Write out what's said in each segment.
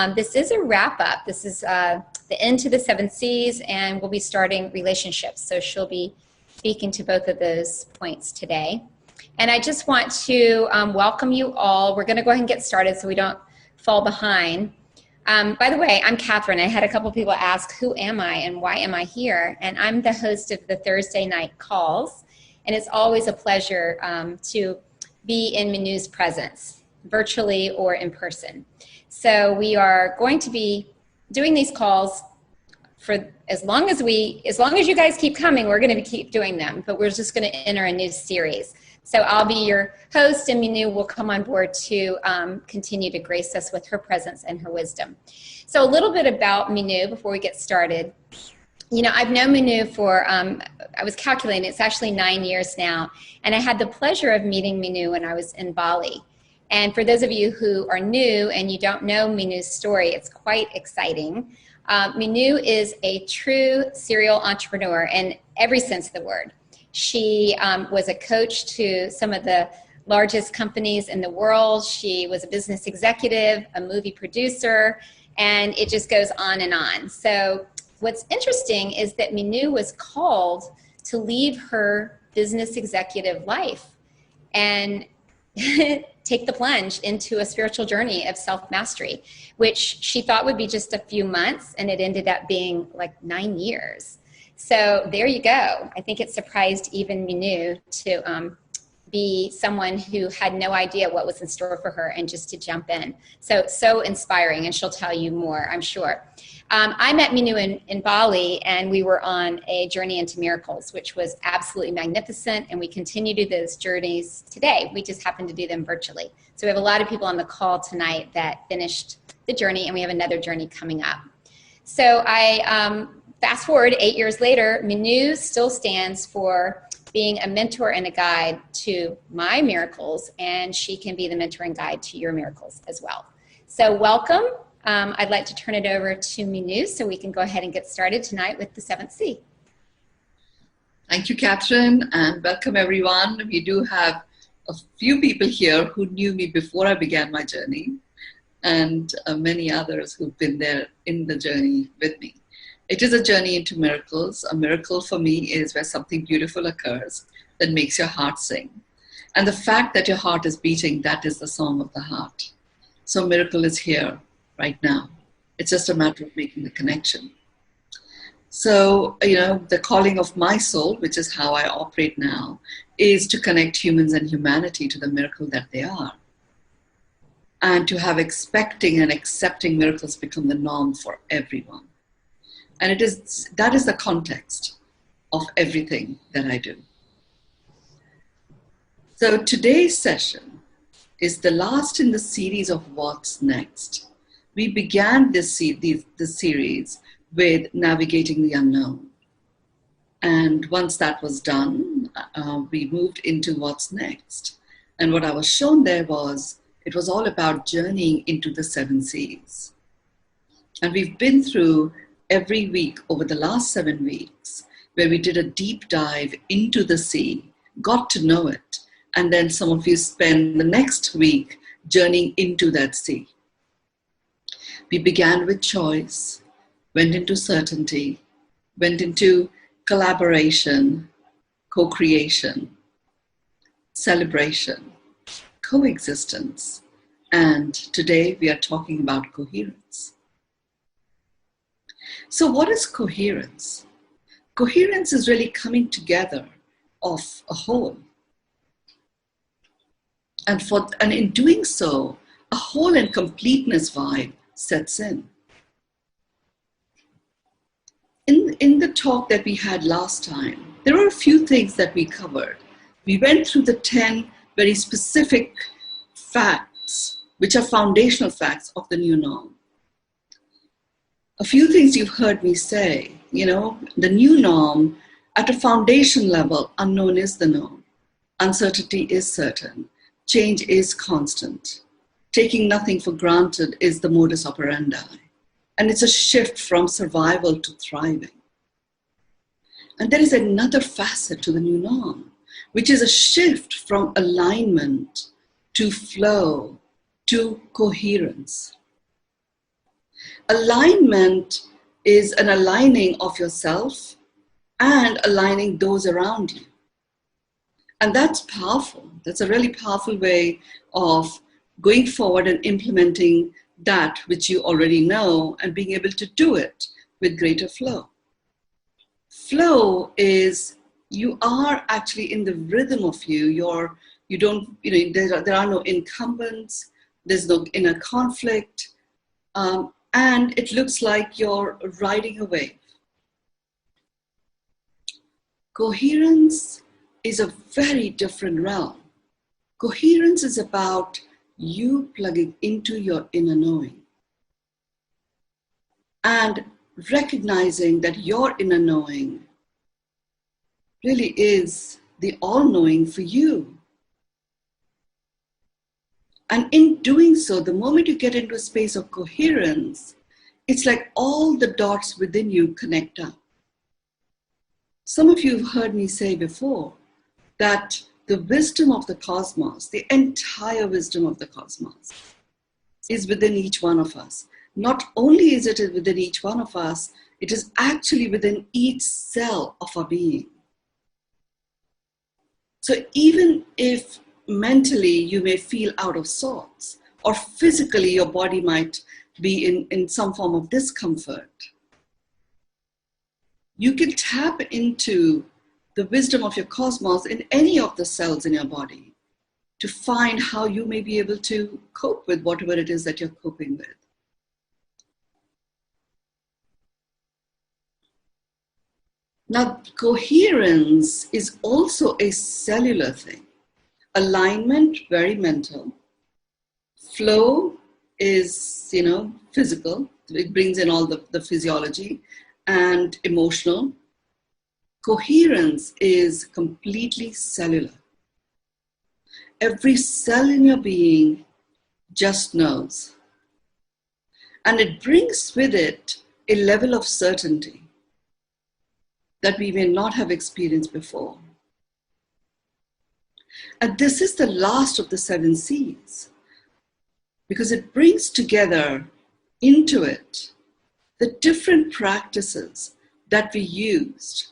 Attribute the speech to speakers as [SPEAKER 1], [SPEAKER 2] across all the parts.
[SPEAKER 1] This is a wrap up. This is the end to the 7 C's, and we'll be starting relationships. So she'll be speaking to both of those points today. And I just want to welcome you all. We're going to go ahead and get started so we don't fall behind. By the way, I'm Catherine. I had a couple people ask, who am I and why am I here? And I'm the host of the Thursday night calls. And it's always a pleasure to be in Mynoo's presence, virtually or in person. So we are going to be doing these calls for as long as you guys keep coming, we're going to keep doing them, but we're just going to enter a new series. So I'll be your host, and Mynoo will come on board to continue to grace us with her presence and her wisdom. So a little bit about Mynoo before we get started. You know, I've known Mynoo for, I was calculating, it's actually 9 years now, and I had the pleasure of meeting Mynoo when I was in Bali. And for those of you who are new and you don't know Mynoo's story, it's quite exciting. Mynoo is a true serial entrepreneur in every sense of the word. She was a coach to some of the largest companies in the world. She was a business executive, a movie producer, and it just goes on and on. So what's interesting is that Mynoo was called to leave her business executive life and take the plunge into a spiritual journey of self-mastery, which she thought would be just a few months, and it ended up being like 9 years. So there you go. I think it surprised even Mynoo to be someone who had no idea what was in store for her and just to jump in. So inspiring, and she'll tell you more, I'm sure. I met Mynoo in Bali, and we were on a journey into miracles, which was absolutely magnificent, and we continue to do those journeys today. We just happen to do them virtually. So we have a lot of people on the call tonight that finished the journey, and we have another journey coming up. So I fast forward 8 years later, Mynoo still stands for being a mentor and a guide to my miracles, and she can be the mentor and guide to your miracles as well. So welcome. I'd like to turn it over to Mynoo so we can go ahead and get started tonight with the 7th C.
[SPEAKER 2] Thank you, Catherine, and welcome everyone. We do have a few people here who knew me before I began my journey, and many others who've been there in the journey with me. It is a journey into miracles. A miracle for me is where something beautiful occurs that makes your heart sing. And the fact that your heart is beating, that is the song of the heart. So miracle is here right now. It's just a matter of making the connection. So, you know, the calling of my soul, which is how I operate now, is to connect humans and humanity to the miracle that they are. And to have expecting and accepting miracles become the norm for everyone. And that is the context of everything that I do. So today's session is the last in the series of What's Next. We began this series with Navigating the Unknown. And once that was done, we moved into What's Next. And what I was shown there was, it was all about journeying into the 7 C's. And we've been through every week over the last 7 weeks, where we did a deep dive into the C, got to know it, and then some of you spend the next week journeying into that C. We began with choice, went into certainty, went into collaboration, co-creation, celebration, coexistence, and today we are talking about coherence. So what is coherence? Coherence is really coming together of a whole. And in doing so, a whole and completeness vibe sets in. In the talk that we had last time, there were a few things that we covered. We went through the 10 very specific facts, which are foundational facts of the new norm. A few things you've heard me say, you know, the new norm, at a foundation level, unknown is the norm. Uncertainty is certain. Change is constant. Taking nothing for granted is the modus operandi. And it's a shift from survival to thriving. And there is another facet to the new norm, which is a shift from alignment to flow to coherence. Alignment is an aligning of yourself and aligning those around you. And that's powerful. That's a really powerful way of going forward and implementing that which you already know and being able to do it with greater flow. Flow is you are actually in the rhythm of you. There are no incumbents, there's no inner conflict, and it looks like you're riding a wave. Coherence is a very different realm. Coherence is about you plugging into your inner knowing and recognizing that your inner knowing really is the all-knowing for you. And in doing so, the moment you get into a space of coherence, it's like all the dots within you connect up. Some of you have heard me say before that the wisdom of the cosmos, the entire wisdom of the cosmos, is within each one of us. Not only is it within each one of us, it is actually within each cell of our being. So even if mentally you may feel out of sorts, or physically your body might be in some form of discomfort, you can tap into the wisdom of your cosmos in any of the cells in your body to find how you may be able to cope with whatever it is that you're coping with. Now, coherence is also a cellular thing. Alignment, very mental. Flow is, physical. It brings in all the physiology and emotional. Coherence is completely cellular. Every cell in your being just knows. And it brings with it a level of certainty that we may not have experienced before. And this is the last of the 7 C's, because it brings together into it the different practices that we used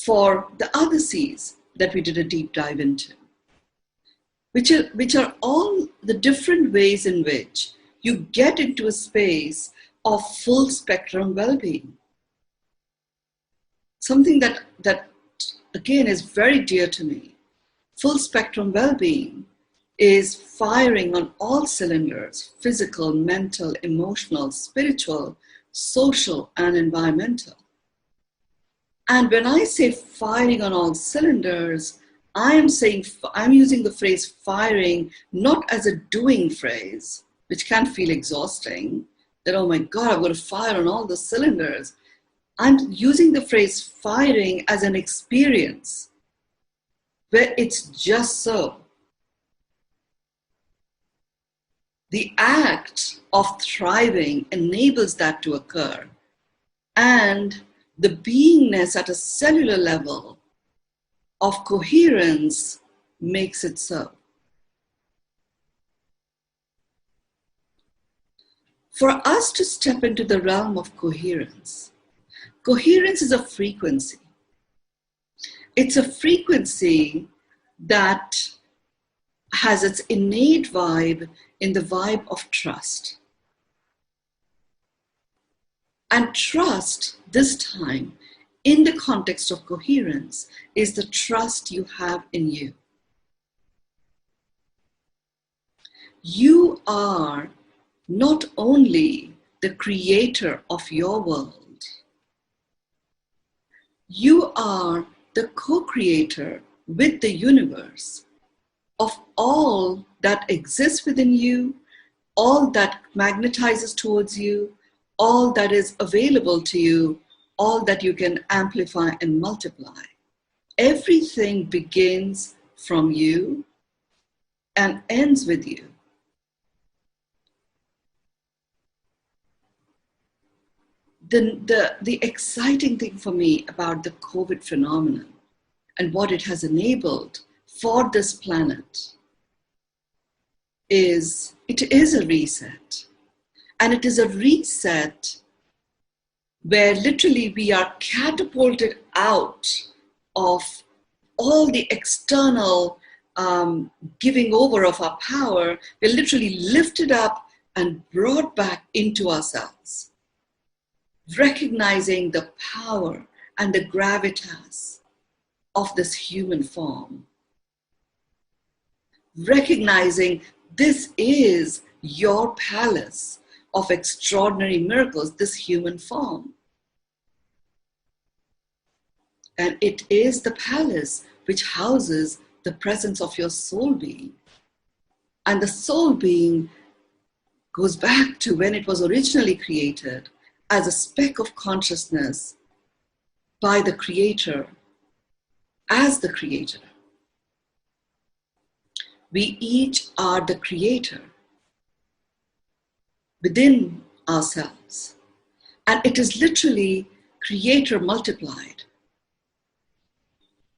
[SPEAKER 2] for the other C's that we did a deep dive into, which are all the different ways in which you get into a space of full spectrum well-being. Something that again is very dear to me. Full spectrum well-being is firing on all cylinders: physical, mental, emotional, spiritual, social, and environmental. And when I say firing on all cylinders, I'm using the phrase firing not as a doing phrase, which can feel exhausting, that, oh my God, I've got to fire on all the cylinders. I'm using the phrase firing as an experience where it's just so. The act of thriving enables that to occur, and the beingness at a cellular level of coherence makes it so. For us to step into the realm of coherence, coherence is a frequency. It's a frequency that has its innate vibe in the vibe of trust. And trust, this time, in the context of coherence, is the trust you have in you. You are not only the creator of your world, you are the co-creator with the universe of all that exists within you, all that magnetizes towards you, all that is available to you, all that you can amplify and multiply. Everything begins from you and ends with you. The exciting thing for me about the COVID phenomenon and what it has enabled for this planet is it is a reset. And it is a reset where literally we are catapulted out of all the external giving over of our power. We're literally lifted up and brought back into ourselves, recognizing the power and the gravitas of this human form. Recognizing this is your palace of extraordinary miracles, this human form. And it is the palace which houses the presence of your soul being. And the soul being goes back to when it was originally created as a speck of consciousness by the Creator, as the Creator. We each are the Creator within ourselves. And it is literally Creator multiplied.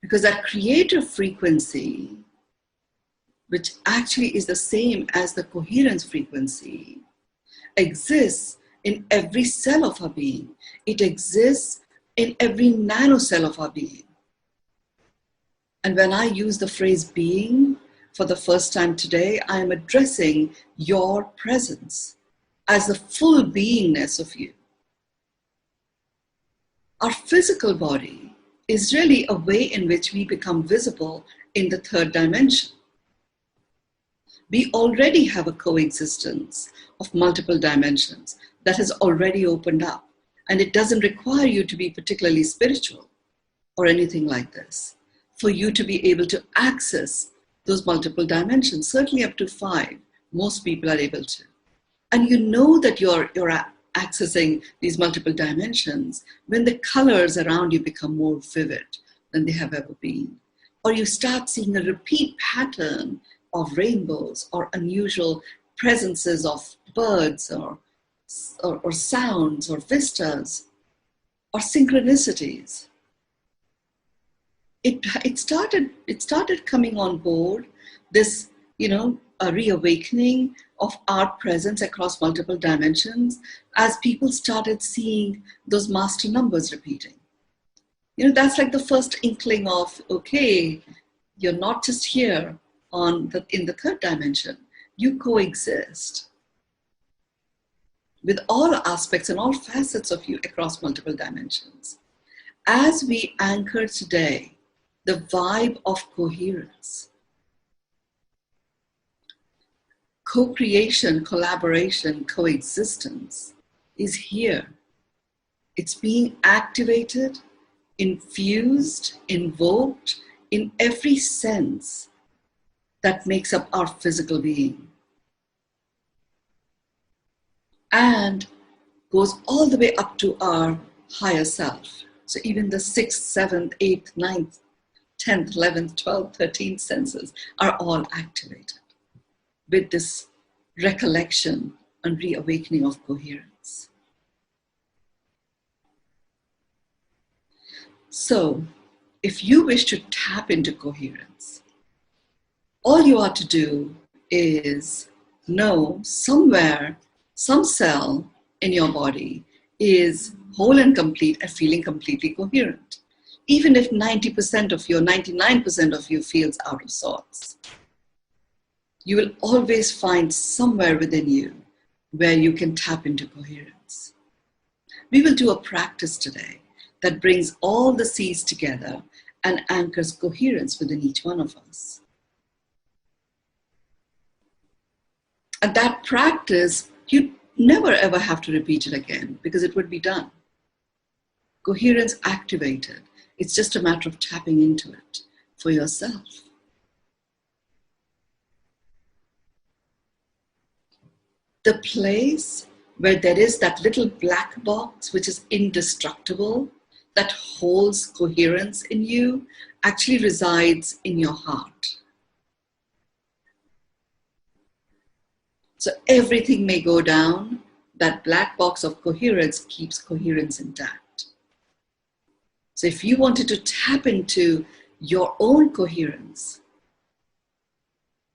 [SPEAKER 2] Because that Creator frequency, which actually is the same as the coherence frequency, exists in every cell of our being. It exists in every nanocell of our being. And when I use the phrase being for the first time today, I am addressing your presence as the full beingness of you. Our physical body is really a way in which we become visible in the third dimension. We already have a coexistence of multiple dimensions that has already opened up, and it doesn't require you to be particularly spiritual or anything like this for you to be able to access those multiple dimensions, certainly up to 5. Most people are able to. And you know that you're accessing these multiple dimensions when the colors around you become more vivid than they have ever been. Or you start seeing a repeat pattern of rainbows or unusual presences of birds or sounds or vistas or synchronicities. It started coming on board, this, a reawakening of our presence across multiple dimensions as people started seeing those master numbers repeating. That's like the first inkling of, okay, you're not just here in the third dimension, you coexist with all aspects and all facets of you across multiple dimensions. As we anchor today the vibe of coherence, co-creation, collaboration, coexistence is here. It's being activated, infused, invoked in every sense that makes up our physical being. And goes all the way up to our higher self. So even the 6th, 7th, 8th, 9th, 10th, 11th, 12th, 13th senses are all activated with this recollection and reawakening of coherence. So, if you wish to tap into coherence, all you ought to do is know somewhere, some cell in your body is whole and complete and feeling completely coherent. Even if 90% of you, 99% of you feels out of sorts, you will always find somewhere within you where you can tap into coherence. We will do a practice today that brings all the C's together and anchors coherence within each one of us. And that practice, you never ever have to repeat it again because it would be done. Coherence activated. It's just a matter of tapping into it for yourself. The place where there is that little black box, which is indestructible, that holds coherence in you, actually resides in your heart. So everything may go down, that black box of coherence keeps coherence intact. So if you wanted to tap into your own coherence,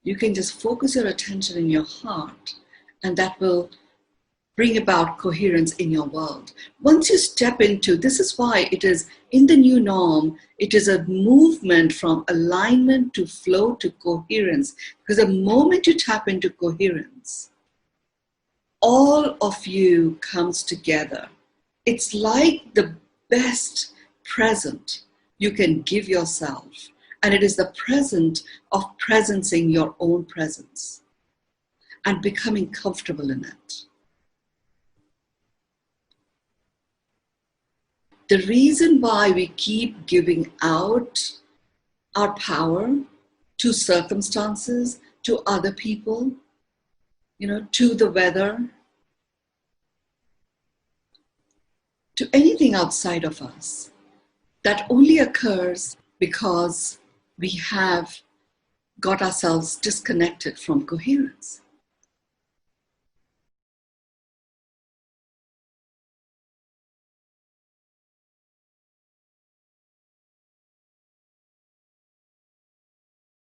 [SPEAKER 2] you can just focus your attention in your heart, and that will bring about coherence in your world. Once you step into, this is why it is in the new norm, it is a movement from alignment to flow to coherence. Because the moment you tap into coherence, all of you comes together. It's like the best present you can give yourself. And it is the present of presencing your own presence and becoming comfortable in it. The reason why we keep giving out our power to circumstances, to other people, to the weather, to anything outside of us, that only occurs because we have got ourselves disconnected from coherence.